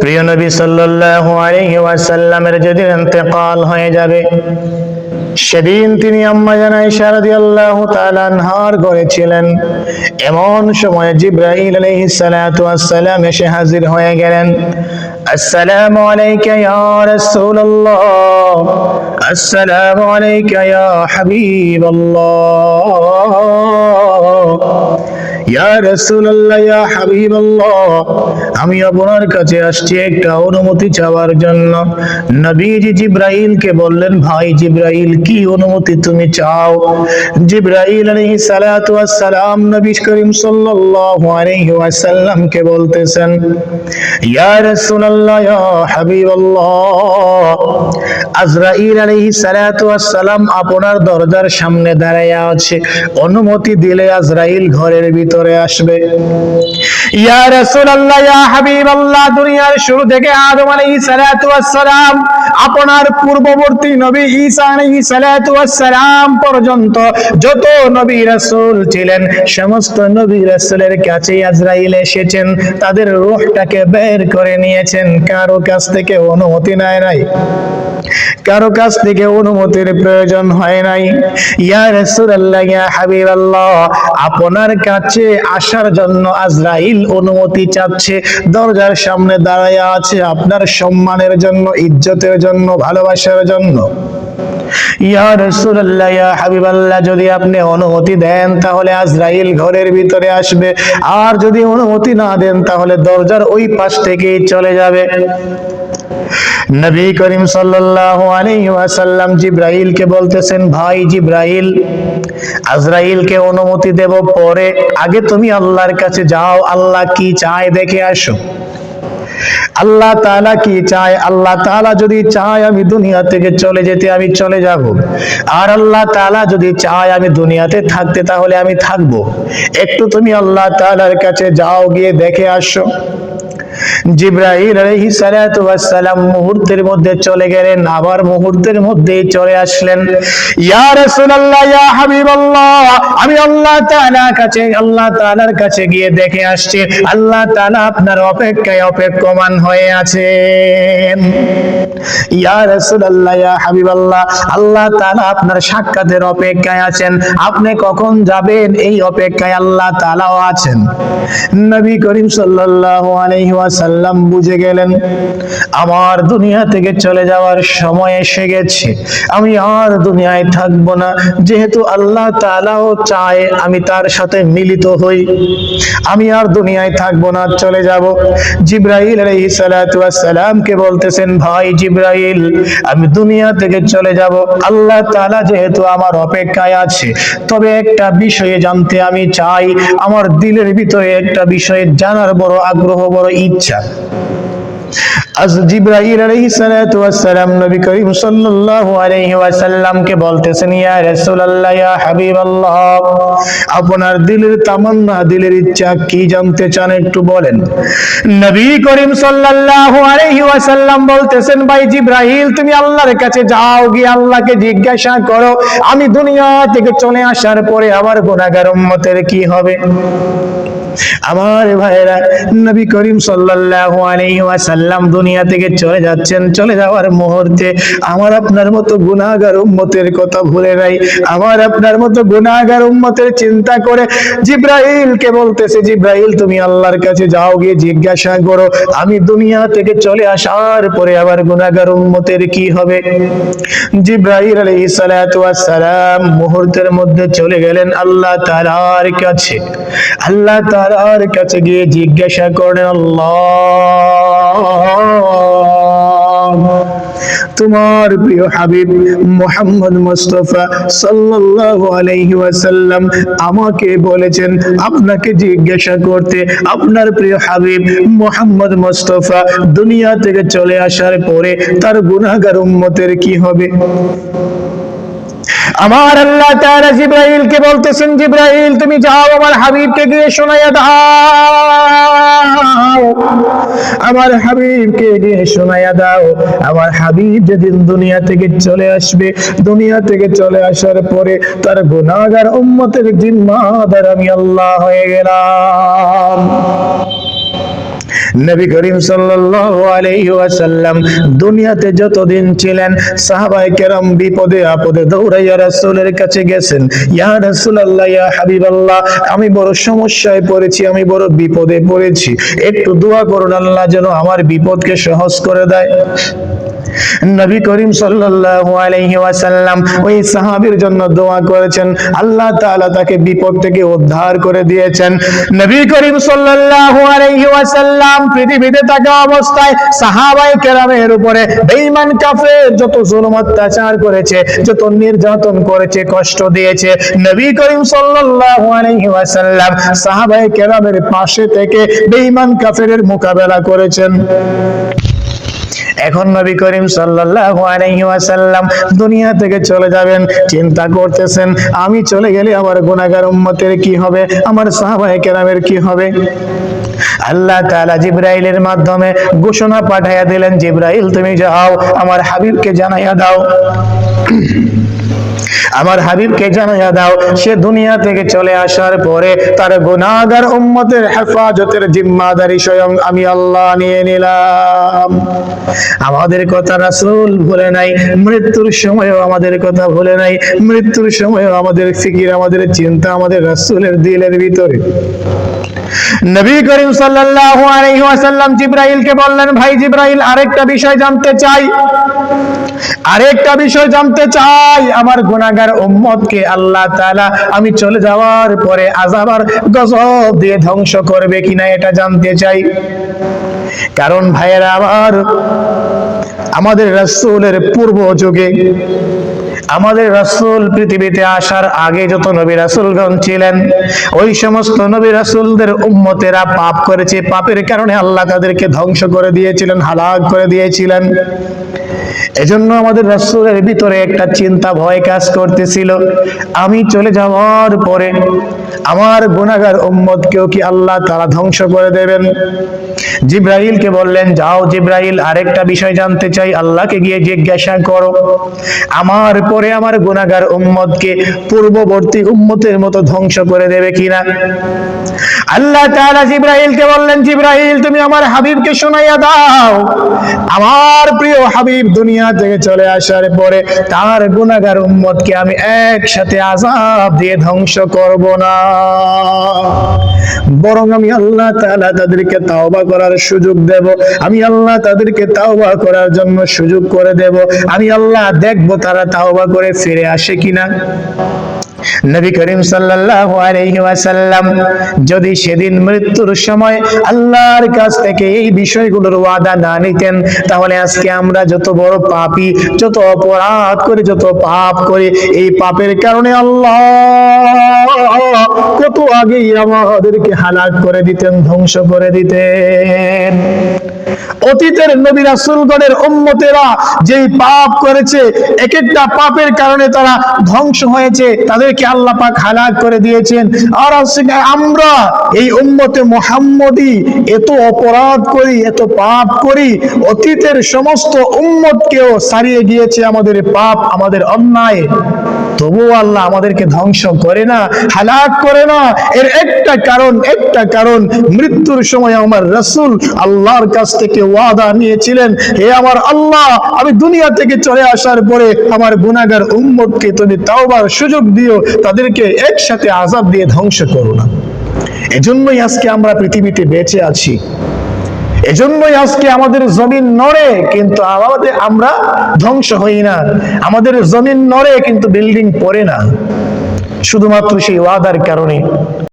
প্রিয় নবী সাল্লাল্লাহু আলাইহি ওয়াসাল্লামের যেদিন ইন্তেকাল হয়ে যাবে, সেদিন তিনি আম্মা জান আয়েশা রাদিয়াল্লাহু তাআলা আনহার ঘরে ছিলেন। এমন সময় জিবরাইল আলাইহিস সালাতু ওয়াস সালাম এসে হাজির হয়ে গেলেন। আসসালামু আলাইকা ইয়া রাসূলুল্লাহ, আসসালামু আলাইকা ইয়া হাবিবাল্লাহ, ইয়া রাসূলুল্লাহ, ইয়া হাবিবাল্লাহ, আমি আপনার কাছে আসছি একটা অনুমতি চাওয়ার জন্য। নবীজি জিবরাইলকে বললেন, ভাই জিবরাইল, কি অনুমতি তুমি চাও? জিবরাইল আলাইহিস সালাতু ওয়াস সালাম নবী করিম সাল্লাল্লাহু আলাইহি ওয়াসাল্লামকে বলতেছেন, ইয়া রাসূলুল্লাহ, ইয়া হাবিবাল্লাহ, আজরাইল আলাইহিস সালাতু ওয়াস সালাম আপনার দরজার সামনে দাঁড়ায়া আছে, অনুমতি দিলে আজরাইল ঘরের ভিতরে আসবে। ইয়া রাসূলুল্লাহ, ইয়া হাবিবাল্লাহ, দুনিয়ার শুরু থেকে আদম আলাইহিস সালাতু ওয়াস সালাম আপনার পূর্ববর্তী নবী ঈসা আলাইহিস সালাতু ওয়াস সালাম পর্যন্ত যত নবী রাসূল ছিলেন, সমস্ত নবী রাসূলের কাছে আজরাইল এসেছেন, তাদের রূহটাকে বের করে নিয়েছেন। কারো কাছ থেকে অনুমতি নেয় নাই, কারো কাছ থেকে অনুমতির প্রয়োজন হয় নাই। ইয়া রাসূলুল্লাহ, ইয়া হাবিবাল্লাহ, আপনার কাছে আসার জন্য আজরাইল অনুমতি চাচ্ছে, দরজার সামনে দাঁড়ায় আছে আপনার সম্মানের জন্য, ইজ্জতের জন্য, ভালোবাসার জন্য। ইয়া রাসূলুল্লাহ, ইয়া হাবিবাল্লাহ, যদি আপনি অনুমতি দেন তাহলে আজরাইল ঘরের ভিতরে আসবে, আর যদি অনুমতি না দেন তাহলে দরজার ওই পাশ থেকেই চলে যাবে। নবী করিম সাল্লাল্লাহু আলাইহি ওয়াসাল্লাম জিবরাইলকে বলতেছেন, ভাই জিবরাইল, আজরাইলকে অনুমতি দেব পরে, আগে তুমি আল্লাহর কাছে যাও, আল্লাহ কি চায় দেখে আসো। আল্লাহ তাআলা কি চায়? আল্লাহ তাআলা যদি চায় আমি দুনিয়া থেকে চলে যেতে, আমি চলে যাব। আর আল্লাহ তাআলা যদি চায় আমি দুনিয়াতে থাকতে, তাহলে আমি থাকব। একটু তুমি আল্লাহ তাআলার কাছে যাও, গিয়ে দেখে আসো। জিবরাইল আলাইহিস সালাতু ওয়াস সালাম মুহূর্তের মধ্যে চলে গেলেন, আবার মুহূর্তের মধ্যেই চলে আসলেন। ইয়া রাসূলুল্লাহ, ইয়া হাবিবাল্লাহ, আমি আল্লাহ তাআলার কাছে গিয়ে দেখে আসছি, আল্লাহ তাআলা আপনার অপেক্ষায় অপেক্ষমান হয়ে আছেন। ইয়া রাসূলুল্লাহ, ইয়া হাবিবাল্লাহ, আল্লাহ তাআলা আপনার সাক্ষাতের অপেক্ষায় আছেন, আপনি কখন যাবেন এই অপেক্ষায় আল্লাহ তাআলাও আছেন। নবী করিম সাল্লাল্লাহু আলাইহি ওয়াসাল্লাম বুঝে গেলেন আমার দুনিয়া থেকে চলে যাওয়ার সময় এসে গেছে, আমি আর দুনিয়ায় থাকবো না। যেহেতু আল্লাহ তাআলাও চায় আমি তার সাথে মিলিত হই, আমি আর দুনিয়ায় থাকবো না, চলে যাব। জিবরাইল আলাইহিস সালাতু ওয়াস সালামকে বলতেছেন, ভাই জিবরাইল, আমি দুনিয়া থেকে চলে যাব, আল্লাহ তাআলা যেহেতু আমার অপেক্ষায় আছে, তবে একটা বিষয়ে জানতে আমি চাই, আমার দিলের ভিতরে একটা বিষয়ে জানার বড় আগ্রহ, বড় ইচ্ছা। জিবরাইল আলাইহিস সালাতু ওয়াস সালাম নবী করিম সাল্লাল্লাহু আলাইহি ওয়াসাল্লামকে বলতেছেন, ইয়া রাসূলুল্লাহ, ইয়া হাবিবাল্লাহ, আপনার দিলের তামান্না, দিলের ইচ্ছা কি জানতে চান একটু বলেন। নবী করিম সাল্লাল্লাহু আলাইহি ওয়াসাল্লাম বলতেছেন, ভাই জিবরাইল, তুমি আল্লাহর কাছে যাও, গিয়ে আল্লাহকে জিজ্ঞাসা করো আমি দুনিয়া থেকে চলে আসার পরে আমার গুনাহগার উম্মতের কি হবে। আমার ভাইরা, নবী করিম সাল্লাল্লাহু আলাইহি ওয়াসাল্লাম দুনিয়া থেকে চলে যাচ্ছেন, চলে যাওয়ার মুহূর্তে আমার আপনার মতো গুনাহগার উম্মতের কথা ভুলে নাই, আমার আপনার মতো গুনাহগার উম্মতের চিন্তা করে জিবরাইলকে বলতেছে, জিবরাইল, তুমি আল্লাহর কাছে যাও, গিয়ে জিজ্ঞাসা করো আমি দুনিয়া থেকে চলে আসার পরে আবার গুনাহগার উম্মতের কি হবে। জিবরাইল আলাইহিস সালাতু ওয়াস সালাম মুহূর্তের মধ্যে চলে গেলেন আল্লাহ তাআলার কাছে। আল্লাহ তাআলার কাছে গিয়ে জিজ্ঞাসা করেন, আল্লাহ, তোমার প্রিয় হাবিব মুহাম্মদ মুস্তাফা সাল্লাল্লাহু আলাইহি ওয়াসাল্লাম আমাকে বলেছেন আপনাকে জিজ্ঞাসা করতে, আপনার প্রিয় হাবিব মুহাম্মদ মুস্তাফা দুনিয়া থেকে চলে আসার পরে তার গুনাহগার উম্মতের কি হবে। আমার আল্লাহ তাআলা জিবরাইলকে বলতেছেন, জিবরাইল, তুমি যাও আমার হাবিবকে গিয়ে শোনায়া দাও, আমার হাবিবকে গিয়ে শোনায়া দাও, আমার হাবিব যেদিন দুনিয়া থেকে চলে আসবে, দুনিয়া থেকে চলে আসার পরে তার গুনাহগার উম্মতের জিম্মাদার আমি আল্লাহ হয়ে গেলাম। নবী করিম সাল্লাল্লাহু আলাইহি ওয়াসাল্লাম দুনিয়াতে যতদিন ছিলেন সাহাবায়ে কেরাম বিপদে আপদে দৌড়াইয়া রাসূলের কাছে গেছেন, ইয়া রাসূলুল্লাহ, ইয়া হাবিবাল্লাহ, আমি বড় সমস্যায় পড়েছি, আমি বড় বিপদে পড়েছি, একটু দোয়া করুন আল্লাহ যেন আমার বিপদকে সহজ করে দেয়। নবী করিম সাল্লাল্লাহু আলাইহি ওয়াসাল্লাম ওই সাহাবীর জন্য দোয়া করেছেন, আল্লাহ তাআলা তাকে বিপদ থেকে উদ্ধার করে দিয়েছেন। নবী করিম সাল্লাল্লাহু আলাইহি ওয়াসাল্লাম পৃথিবীতে থাকা অবস্থায় সাহাবায়ে কেরামের উপরে বেঈমান কাফের যত জুলুম অত্যাচার করেছে, যত নির্যাতন করেছে, কষ্ট দিয়েছে, নবী করিম সাল্লাল্লাহু আলাইহি ওয়াসাল্লাম সাহাবায়ে কেরামের পাশে থেকে বেঈমান কাফেরের মোকাবেলা করেছেন। এখন নবী করিম সাল্লাল্লাহু আলাইহি ওয়াসাল্লাম দুনিয়া থেকে চলে যাবেন, চিন্তা করতেছেন আমি চলে গেলে আমার গুনাহগার উম্মতের কি হবে, আমার সাহাবায়ে কেরামের কি হবে। আল্লাহ তাআলা জিবরাইলের মাধ্যমে ঘোষণা পাঠাইয়া দিলেন, জিবরাইল তুমি যাও আমার হাবিবকে জানাইয়া দাও, আমার হাবিবকে জানাইয়া দাও সে দুনিয়া থেকে চলে আসার পরে তার গুনাহগার উম্মতের হেফাজতের জিম্মাদারি স্বয়ং আমি আল্লাহ নিয়ে নিলাম। আমাদের কথা রাসূল ভুলে নাই, মৃত্যুর সময়ও আমাদের কথা ভুলে নাই, মৃত্যুর সময়ও আমাদের ফিকির, আমাদের চিন্তা আমাদের রাসূলের দিলের ভিতরে। নবী করিম সাল্লাল্লাহু আলাইহি ওয়াসাল্লাম জিবরাইলকে বললেন, ভাই জিবরাইল, আরেকটা বিষয় জানতে চাই, আরেকটা বিষয় জানতে চাই, আমার গুনাহগার উম্মতকে আল্লাহ তাআলা আমি চলে যাওয়ার পরে আযাব আর গজব দিয়ে ধ্বংস করবে কিনা এটা জানতে চাই। কারণ ভাইয়েরা আমার, আমাদের রাসূলের পূর্ব যুগে, আমাদের রাসূল পৃথিবীতে আসার আগে যত নবী রাসূলগণ ছিলেন, ওই সমস্ত নবী রাসূলদের উম্মতেরা পাপ করেছে, পাপের কারণে আল্লাহ তাদেরকে ধ্বংস করে দিয়েছিলেন, হালাক করে দিয়েছিলেন। এজন্য আমাদের রাসূলের ভিতরে একটা চিন্তা, ভয় কাজ করতেছিল, আমি চলে যাওয়ার পরে আমার গুনাহগার উম্মতকেও কি আল্লাহ তাআলা ধ্বংস করে দেবেন। জিবরাইলকে বললেন, যাও জিবরাইল, আরেকটা বিষয় জানতে চাই, আল্লাহকে গিয়ে জিজ্ঞাসা করো আমার পরে আমার গুনাহগার উম্মতকে পূর্ববর্তী উম্মতের মতো ধ্বংস করে দেবে কিনা। আল্লাহ তাআলা জিবরাইলকে বললেন, জিবরাইল তুমি আমার হাবিবকে শোনাইয়া দাও, আমার প্রিয় হাবিব দুনিয়া থেকে চলে আসার পরে তার গুনাহগার উম্মতকে আমি একসাথে আযাব দিয়ে ধ্বংস করব না, বরং আমি আল্লাহ তাআলা তাদেরকে তাওবা করার সুযোগ দেব, আমি আল্লাহ তাদেরকে তাওবা করার জন্য সুযোগ করে দেব, আমি আল্লাহ দেখব তারা তাওবা করে ফিরে আসে কিনা। নবী করিম সাল্লাল্লাহু আলাইহি ওয়াসাল্লাম যদি সেদিন মৃত্যুর সময় আল্লাহর কাছ থেকে এই বিষয়গুলোর ওয়াদা না নিতেন, তাহলে আজকে আমরা যত বড় পাপী, যত অপরাধ করি, যত পাপ করি, এই পাপের কারণে আল্লাহ কত আগেই আমাদেরকে হালাক করে দিতেন, ধ্বংস করে দিতেন। অতীতের নবী রাসূলগণের উম্মতেরা যেই পাপ করেছে, এক একটা পাপের কারণে তারা ধ্বংস হয়েছে, তাদেরকে আল্লাহ পাক হালাক করে দিয়েছেন। আর আমরা এই উম্মতে মুহাম্মদী এত অপরাধ করি, এত পাপ করি, অতীতের সমস্ত উম্মতকেও ছাড়িয়ে গিয়েছে আমাদের পাপ, আমাদের অন্যায়, তবুও আল্লাহ আমাদেরকে ধ্বংস করে না, হালাক করে না। এর একটা কারণ মৃত্যুর সময় আমার রাসূল আল্লাহর কাছ থেকে ওয়াদা নিয়েছিলেন, হে আমার আল্লাহ, আমি দুনিয়া থেকে চলে আসার পরে আমার গুনাহগার উম্মতকে তুমি তাওবার সুযোগ দিও, তাদেরকে একসাথে আযাব দিয়ে ধ্বংস করো না। এজন্যই আজকে আমরা পৃথিবীতে বেঁচে আছি, এজন্যই আজকে আমাদের জমিন নড়ে কিন্তু আমরা ধ্বংস হই না, আমাদের জমিন নড়ে কিন্তু বিল্ডিং পড়ে না, শুধুমাত্র সেই ওয়াদার কারণে।